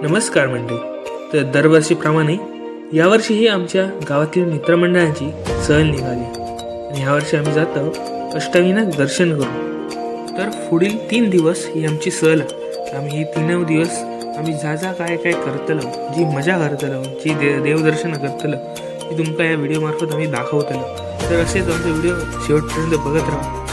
नमस्कार मंडळी. तर दरवर्षीप्रमाणे यावर्षीही आमच्या गावातील मित्रमंडळांची सहल निघाली आणि यावर्षी आम्ही जातो अष्टविनायक दर्शन करू. तर पुढील 3 दिवस ही आमची सहल आहे. आम्ही ही 3 दिवस आम्ही जा काय काय करतलो, जी मजा करतलो, जी देवदर्शन करतलो ती तुमका या व्हिडिओमार्फत आम्ही दाखवतलो. तर असेच आमचा व्हिडिओ शेवटपर्यंत बघत राहा.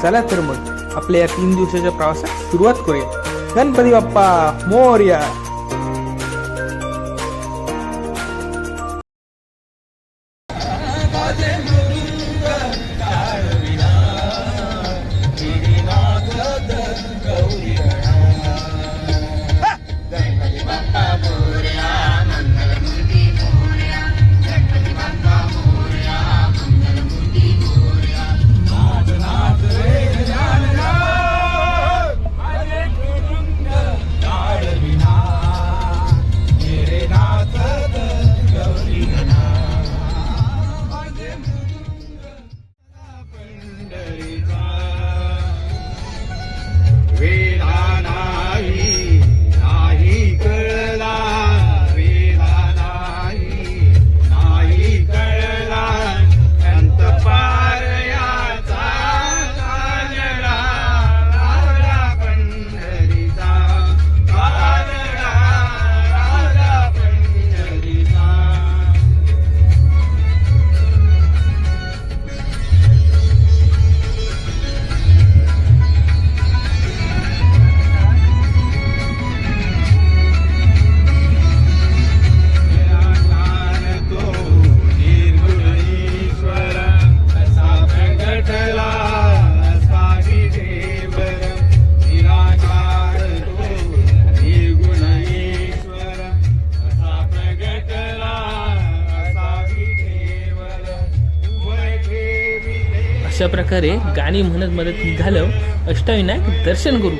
चला तर मग आपल्या या 3 दिवसाच्या प्रवासात सुरुवात करूया. गणपती बाप्पा मोरया. अशा प्रकारे गाणी म्हणत मदत निघालो अष्टविनायक दर्शन करू.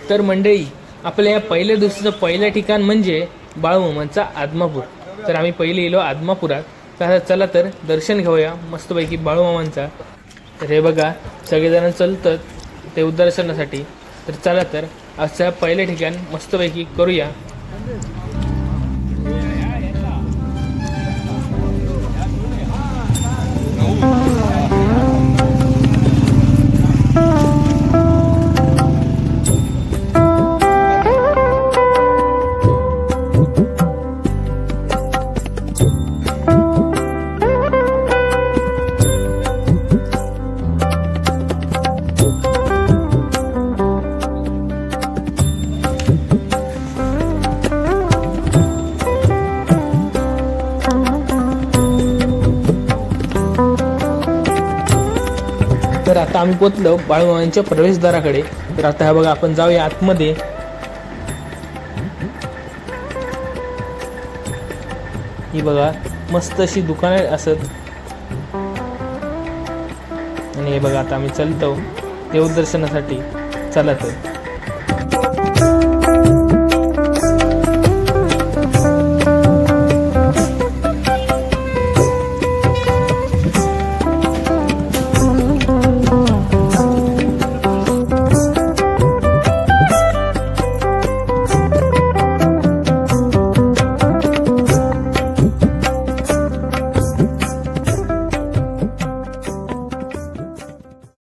तर मंडळी, आपल्या या पहिल्या दिवसाचं पहिलं ठिकाण म्हणजे बाळूमामांचा आदमापूर. तर आम्ही पहिले गेलो आदमापुरात. चला तर दर्शन घेऊया मस्तपैकी बाळूमामांचा. तर हे बघा सगळेजण चलतात देवदर्शनासाठी. तर चला तर असं पहिलं ठिकाण मस्तपैकी करूया. तर आता आम्ही पोचलो बाळूमामांच्या प्रवेशद्वाराकडे. तर आता हा बघा आपण जाऊया आतमध्ये. ही बघा मस्त अशी दुकाने असत आणि हे बघा आता आम्ही चलतो देवदर्शनासाठी. चला तर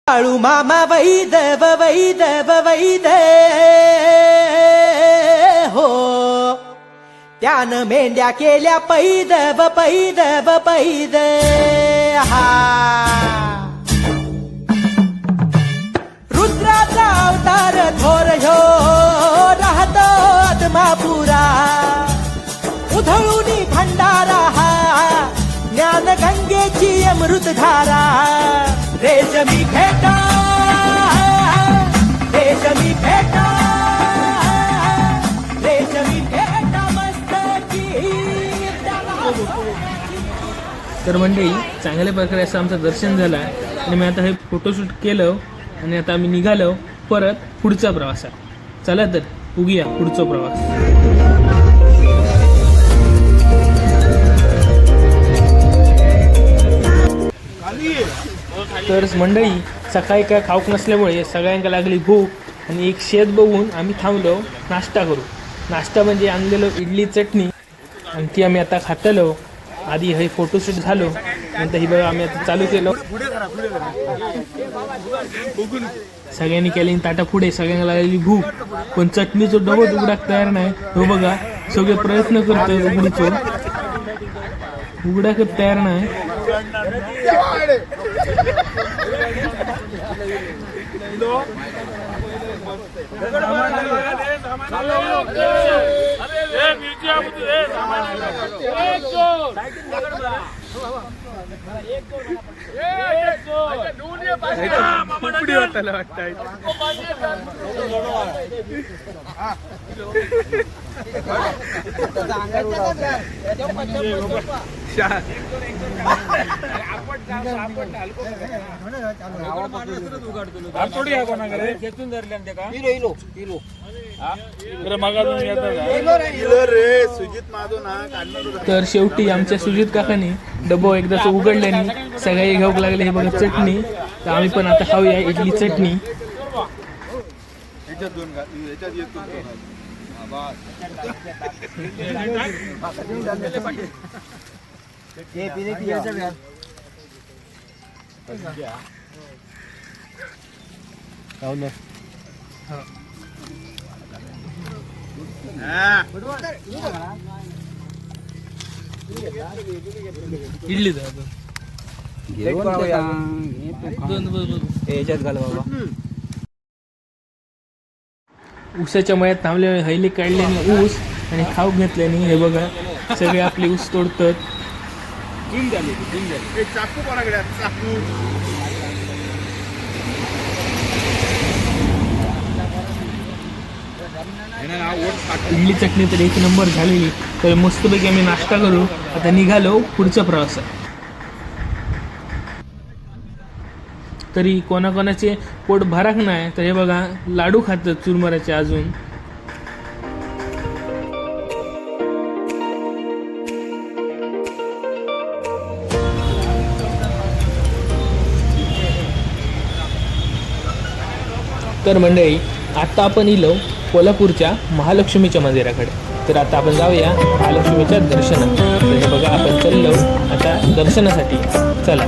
बाळूमामा वैदव वैदव वैद हो, त्यानं मेंढ्या केल्या पैदव पैदव पैद. हा रुद्राचा अवतार थोर ह्यो राहतो आदमापुरा. उधळूनी भंडारा हा ज्ञान गंगेची अमृतधारा. रेशमी फेटा रेशमी फेटा रेशमी फेटा मस्तकी. तर मंडळी चांगल्या प्रकारे असं आमचं दर्शन झालं आणि मी आता हे फोटोशूट केलं आणि आता आम्ही निघालो परत पुढच्या प्रवासात. चला तर उगूया पुढचा प्रवास. तर मंडळी सकाळी काय खाऊक नसल्यामुळे सगळ्यांका लागली भूक आणि एक शेत बघून आम्ही थांबलो नाश्ता करू. नाश्ता म्हणजे आणलेलो इडली चटणी आणि ती आम्ही आता खातलो. आधी हे फोटोशूट झालो नंतर ही बघा आम्ही आता चालू केलो. सगळ्यांनी केली ताटा पुढे सगळ्यांना लागलेली भूक पण चटणीचं डबल उघडाक तयार नाही. हो बघा सगळे प्रयत्न करतोय उघडीचो उघडाक तयार नाही. तर शेवटी आमच्या सुजित काकाने डबो एकदाच उघडल्याने सगळे घेऊक लागले. हे बघा चटणी तर आम्ही पण आता खाऊया इडली चटणी. इडली याच्यात घाल बाबा. ऊसाच्या मळ्यात थांबले हैली काढल्याने ऊस आणि खाऊ घेतल्याने हे बघा सगळे आपले ऊस तोडतात. इडली चटणी तर एक नंबर झालेली. तर मस्तपैकी आम्ही नाश्ता करू आता निघालो पुढच्या प्रवासात. तरी कोणाकोणाचे पोट भराक नाही तर हे बघा लाडू खातात चुरमराचे अजून. तर मंडळी आता आपण इलो कोल्हापूरच्या महालक्ष्मीच्या मंदिराकडे. तर आता आपण जाऊया महालक्ष्मीच्या दर्शनात. तर हे बघा आपण चाललो आता दर्शनासाठी. चला.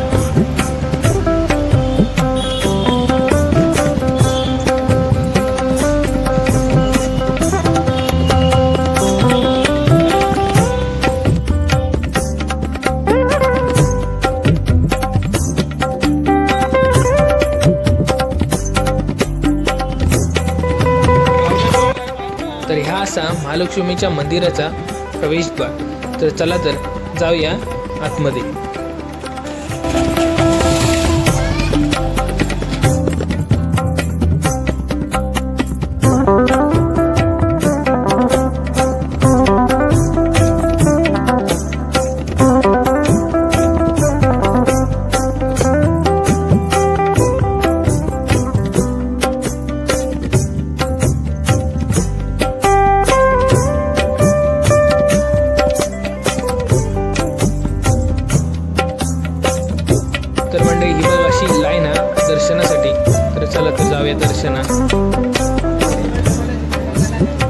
तर ह्या असा महालक्ष्मीच्या मंदिराचा प्रवेशद्वार. तर चला तर जाऊया आतमध्ये. तर मंडळी ही बघ अशी लाईन आहे दर्शनासाठी. तर चला तर जाऊया दर्शना.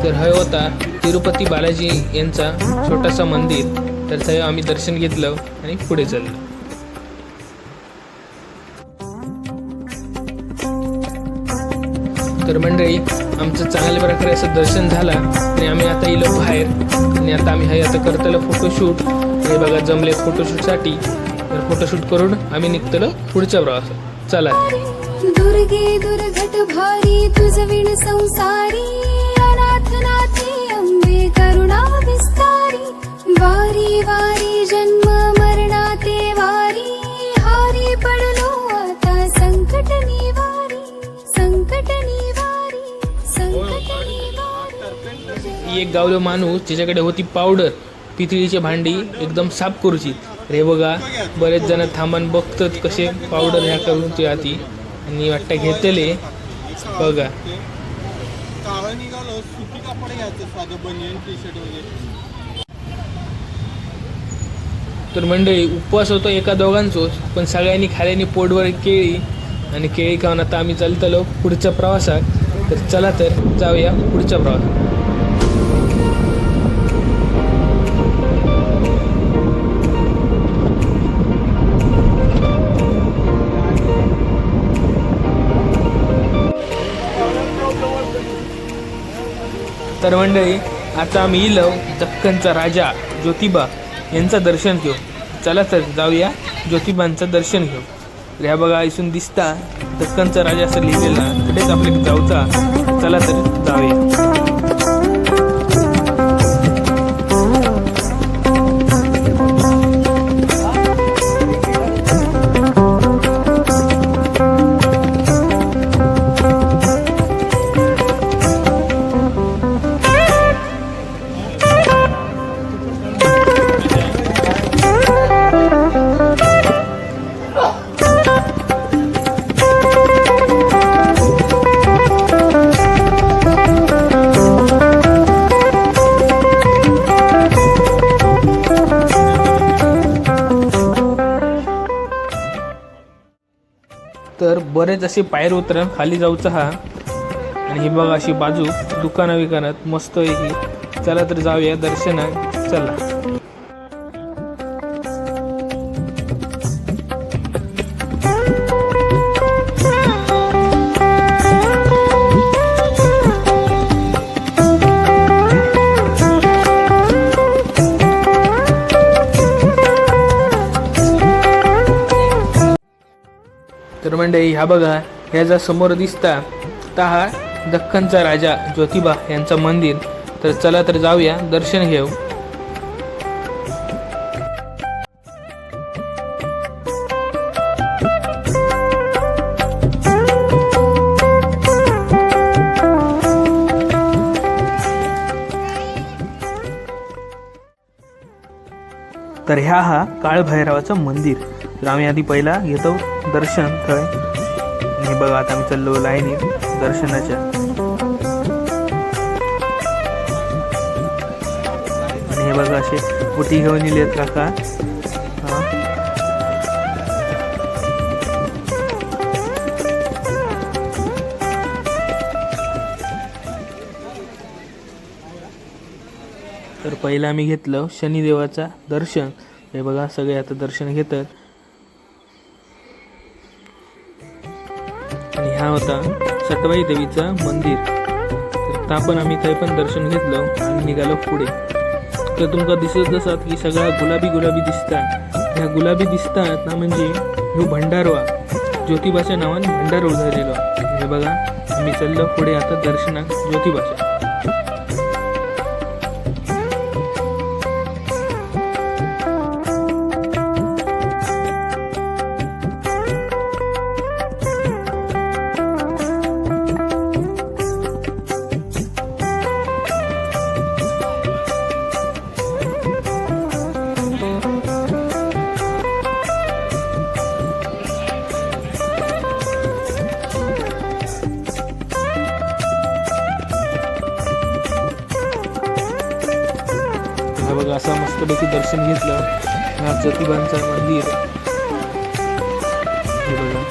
तर हे होता तिरुपती बालाजी यांचा छोटासा मंदिर. तर ते आम्ही दर्शन घेतलं आणि पुढे चाललो. तर मंडळी आमचं चांगल्या प्रकारे असं दर्शन झालं आणि आम्ही आता इलो बाहेर आणि आता आम्ही हे आता करतलो फोटोशूट. हे बघा जमले फोटोशूटसाठी. तर फोटोशूट करून आम्ही निघतलो पुढच्या प्रवासात. चला. दुर्गे दुर्घट भारी तुझ विण संसारी अनाथ नाथे अंबे करुणा विस्तारी वारी वारी जन्म मरणाते वारी हारी पडलो आता संकट निवारी संकट निवारी संकट निवारी. एक गावलो माणूस ज्याच्याकडे होती पावडर पितळीची भांडी एकदम साफ करूची. रे बघा बरेच जण थांबून बघतात कसे पावडर ह्या करून ती आती आणि वाटतं घेतले बघा. तर मंडळी उपवास होतो एका दोघांचोच पण सगळ्यांनी खाल्याने पोटभर केळी आणि केळी खाऊन आता आम्ही चालतलो पुढच्या प्रवासात. तर चला तर जाऊया पुढच्या प्रवासात. तर मंडळी आता आम्ही इलो दख्खनचा राजा ज्योतिबा यांचं दर्शन घेऊ. चला तर जाऊया ज्योतिबांचं दर्शन घेऊ. तर ह्या बघा इथून दिसता दख्खनचा राजा असं लिहिलेला, तिथेच आपल्याला जाऊचा. चला तर जाऊया. तर बरेच असे पायर उतरण खाली जाऊचं हा. आणि ही बघा अशी बाजू दुकानं विकानात मस्त आहे ही. चला तर जाऊया दर्शनात. चला. तर मंडळी ह्या बघा ह्या जा समोर दिसता तर हा दख्खनचा राजा ज्योतिबा यांचं मंदिर. तर चला तर जाऊया दर्शन घेऊ. तर ह्या हा काळभैरवाचं मंदिर. तर आम्ही आधी पहिला घेतो दर्शन थंय. हे बघा आता आम्ही चाललो लाईनीत दर्शनाच्या. आणि हे बघा असे ओटी घेऊन येलेत काका. तर पहिलं आम्ही घेतलं शनिदेवाचा दर्शन. हे बघा सगळे आता दर्शन घेतात. आणि हा होता सटवाई देवीचा मंदिर. तर त्या पण आम्ही काही पण दर्शन घेतलं आणि निघालो पुढे. तर तुमका दिसत असत की सगळ्या गुलाबी दिसतात. ह्या गुलाबी दिसतात ना म्हणजे ह्यो भंडारवा ज्योतिबाच्या नावाने भंडार उधळलेलो. हे बघा आम्ही चाललो पुढे आता दर्शनात ज्योतिबाच्या. बघा असं मस्तपैकी दर्शन घेतलं हा ज्योतिबांचं मंदिर. हे बघा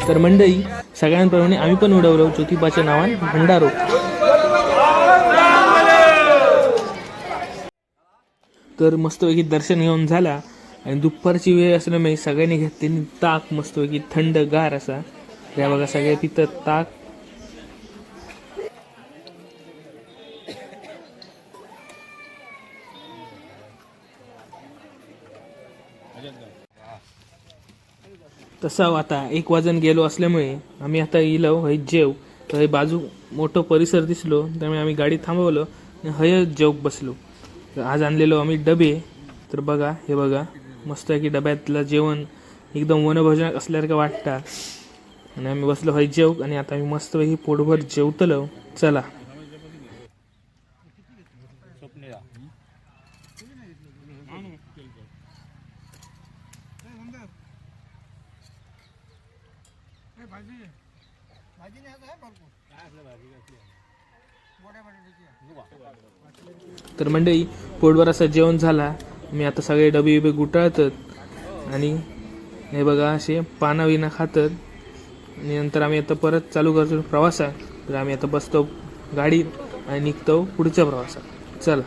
तर मंडळी सगळ्यांप्रमाणे आम्ही पण उडवलो ज्योतिबाच्या नावाने भंडारो. तर मस्तपैकी दर्शन घेऊन झाला. आणि दुपारची वेळ असल्यामुळे सगळ्यांनी घेतलेली ताक मस्तपैकी थंडगार असा. त्या बघा सगळ्या पितात ताक. तसा आता 1 वाजून गेलो असल्यामुळे आम्ही आता इलो हय जेव. तर हे बाजू मोठं परिसर दिसलो त्यामुळे आम्ही गाडी थांबवलो आणि हय जेव बसलो. तर आज आणलेलो आम्ही डबे. तर बघा हे बघा मस्त आहे की डब्यातलं जेवण एकदम वनभोजन असल्यासारखं वाटतं. आणि आम्ही बसलो हय जेव आणि आता आम्ही मस्त ही पोटभर जेवतलो. चला. तर मंडळी पोटभर असं जेवण झाला. मी आता सगळे डबे बिबे गुटाळतात आणि हे बघा असे पाना विना खातात. आणि नंतर आम्ही आता परत चालू करतो प्रवासात. तर आम्ही आता बसतो गाडीत आणि निघतो पुढच्या प्रवासात. चला.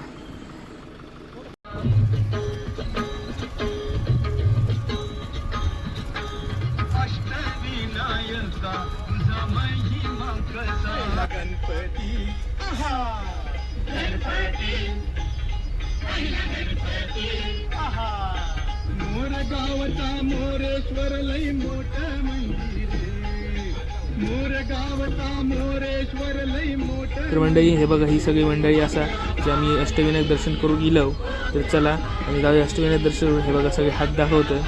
मोर गावचा मोरेश्वर लई मोठ मंदिर, मोर गावचा मोरेश्वर लई मोठ. तर मंडळी हे बघा ही सगळी मंडळी असा जे आम्ही अष्टविनायक दर्शन करून गेलो. तर चला आम्ही जाऊया अष्टविनायक दर्शन करून. हे बघा सगळे हात दाखवतं.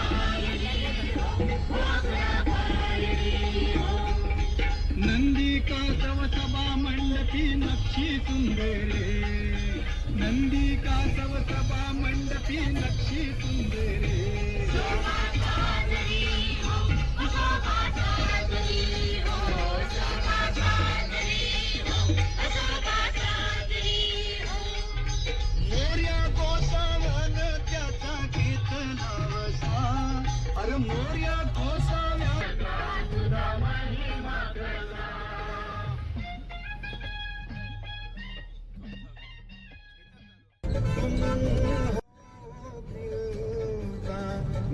नंदी का सव सभा मंडपी नक्षी सुंदरे, नंदी का सव सभा मंडपी नक्षी सुंदरे. मोर्या गोसाव्यान त्याचा गीत लावसा, अरे मोर्या गोसाव्या.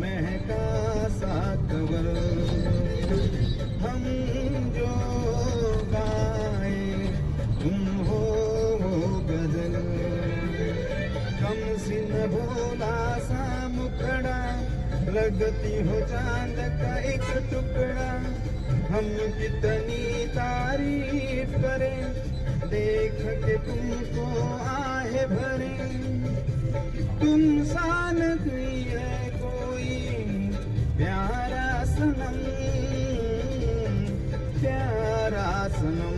महका साकवर हम जो गाए तुम हो गजल, कम सिन भोला सा मुखड़ा लगती हो चांद का एक टुकड़ा. हम कितनी तारीफ करें देख के तुमको आहे भरे, तुम सा नहीं है कोई प्यारा सनम, प्यारा सनम.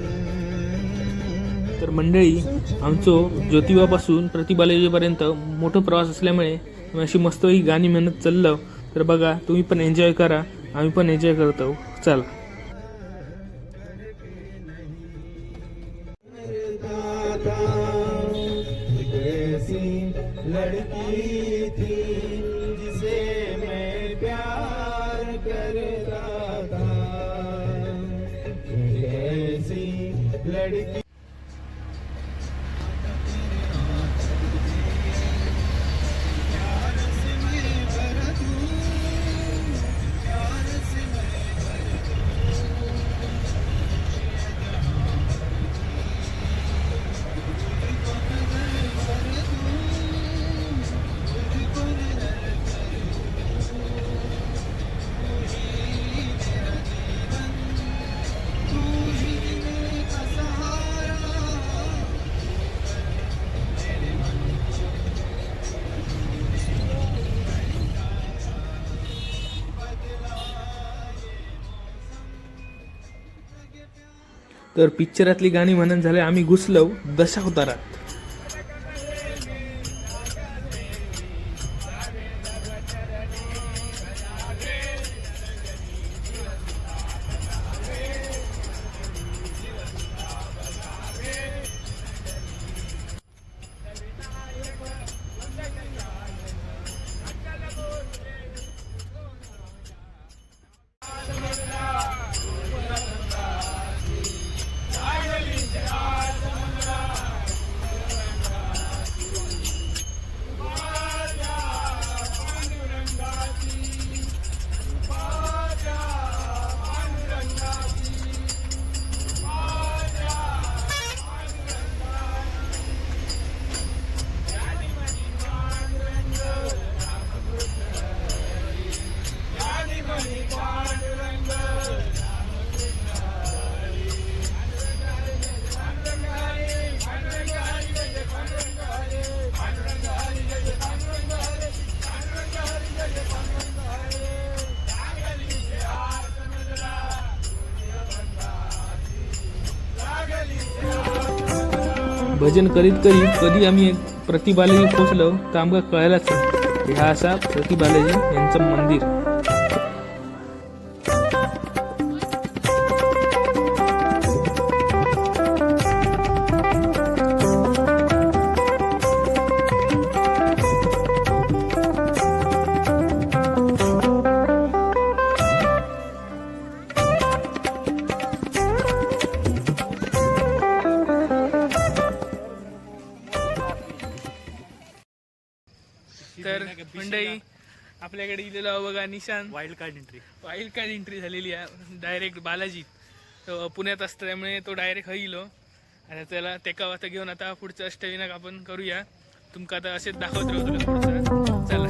तर मंडळी आमचं ज्योतिबापासून प्रतिबालाजीपर्यंत मोठा प्रवास असल्यामुळे आम्ही अशी मस्तपैकी गाणी म्हणत चाललो. तर बघा तुम्ही पण एन्जॉय करा, आम्ही पण एन्जॉय करतो. चला. एक ऐसी लड़की थी जिसे मैं प्यार करता था, एक ऐसी लड़की. तर पिक्चरातली गाणी म्हणून झाले आम्ही घुसलो दशावतारात. भजन करीत करीत कधी आम्ही प्रतिबालाजी पोचलो तर आमका कळायलाच नाही. हा असा प्रतिबालाजी यांचं मंदिर. आपल्याकडे इलेला बघा निशान वाईल्ड कार्ड एंट्री झालेली आहे डायरेक्ट बालाजी. तो पुण्यात असतो त्यामुळे तो डायरेक्ट इलो. आता त्याला तेका वाता घेऊन आता पुढचं अष्टविनायक आपण करूया. तुमका आता असेच दाखवत राहतो पुढचं. चला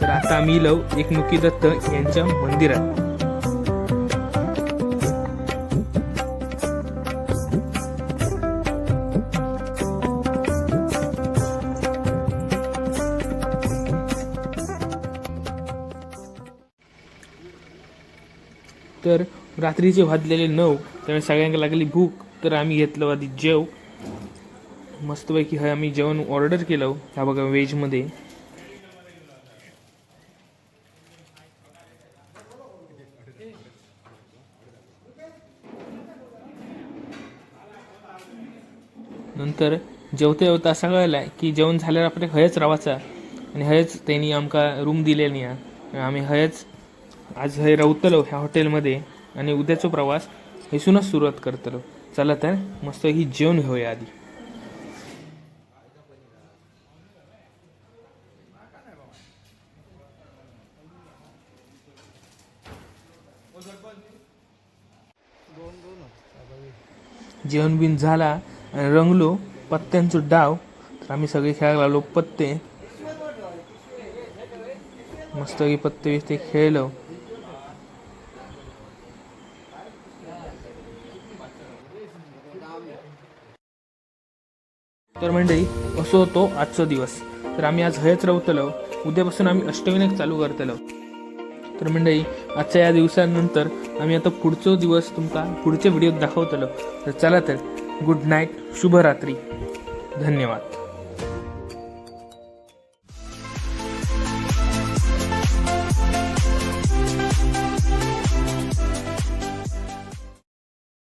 तर आता आम्ही इलो एकमुखी दत्त यांच्या मंदिरात. तर रात्रीचे वाजलेले 9, त्यामुळे सगळ्यांना लागली भूक. तर आम्ही घेतलं आधी जेव. मस्तपैकी हे आम्ही जेवण ऑर्डर केलं. ह्या बघा व्हेजमध्ये. नंतर जेवता असं कळलं की जेवण झाल्यावर आपल्या हयच राहायचा आणि हयच त्यांनी आमका रूम दिलेली आहे. आम्ही हयच आज हे राहतलो ह्या हॉटेलमध्ये आणि उद्याचा प्रवास हेसूनच सुरुवात करतलो. चला तर मस्त ही जेवण घेऊया आधी. जेवण बिन झाला आणि रंगलो पत्त्यांचं डाव. तर आम्ही सगळे खेळायला लागलो पत्ते. मस्त पत्ते बिस्ते खेळलो. तर मंडळी असं होतो आजचा दिवस. तर आम्ही आज हयच राहतलो. उद्यापासून आम्ही अष्टविनायक चालू करतलो. तर मंडळी आजच्या या दिवसानंतर आम्ही आता पुढचा दिवस तुमका पुढच्या व्हिडिओत दाखवतलो. तर चला तर गुड नाईट, शुभरात्री, धन्यवाद.